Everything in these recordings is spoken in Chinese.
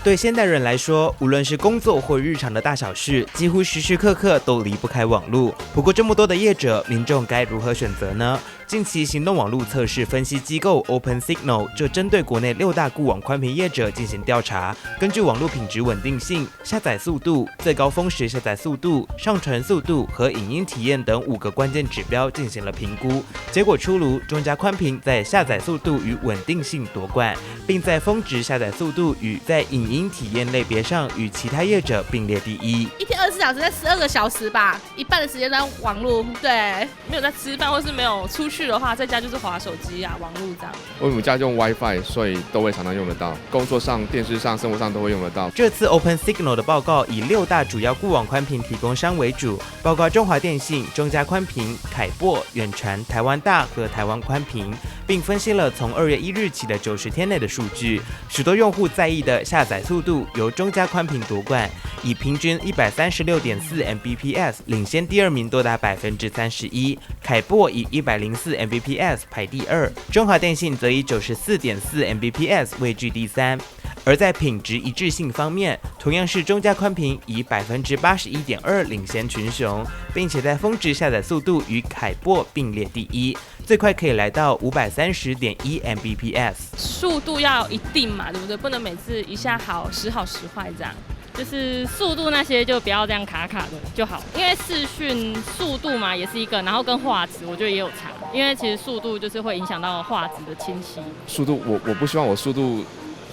对现代人来说，无论是工作或日常的大小事，几乎时时刻刻都离不开网络。不过这么多的业者，民众该如何选择呢？近期行动网络测试分析机构 OpenSignal 就针对国内6大固网宽频业者进行调查，根据网络品质稳定性、下载速度、最高峰时下载速度、上传速度和影音体验等5个关键指标进行了评估。结果出炉，中嘉宽频在下载速度与稳定性夺冠，并在峰值下载速度与在影音体验类别上与其他业者并列第一。一天24小时，在12个小时吧，一半的时间在网络。对，没有在吃饭或是没有出去的话，在家就是滑手机啊，网络这样。我们家用 WiFi， 所以都会常常用得到，工作上、电视上、生活上都会用得到。这次 OpenSignal 的报告以6大主要固网宽频提供商为主，包括中华电信、中嘉宽频、凯擘、远传、台湾大和台湾宽频，并分析了从2月1日起的90天内的数据。许多用户在意的下载速度由中嘉宽频夺冠，以平均136.4 Mbps 领先第2名多达31%，凯擘以104 Mbps 排第2，中华电信则以94.4 Mbps 位居第3。而在品质一致性方面，同样是中嘉宽频以81.2%领先群雄，并且在峰值下载速度与凯擘并列第一，最快可以来到530.1 Mbps。速度要一定嘛，对不对？不能每次一下好时好时坏这样。就是速度那些就不要这样卡卡的就好，因为视讯速度嘛也是一个，然后跟画质我觉得也有差，因为其实速度就是会影响到画质的清晰。速度我不希望我速度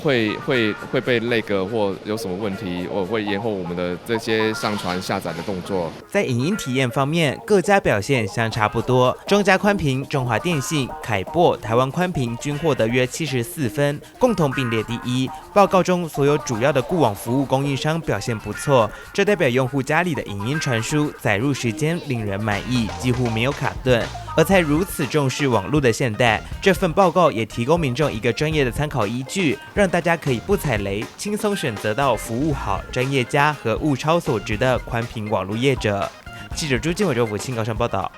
会被lag或有什么问题，我会延后我们的这些上传下载的动作。在影音体验方面，各家表现相差不多。中嘉宽频、中华电信、凯擘、台湾宽频均获得约74分，共同并列第一。报告中所有主要的固网服务供应商表现不错，这代表用户家里的影音传输载入时间令人满意，几乎没有卡顿。而在如此重视网络的现代，这份报告也提供民众一个专业的参考依据，让大家可以不踩雷，轻松选择到服务好、专业家和物超所值的宽频网络业者。记者朱金伟、周福清高雄报道。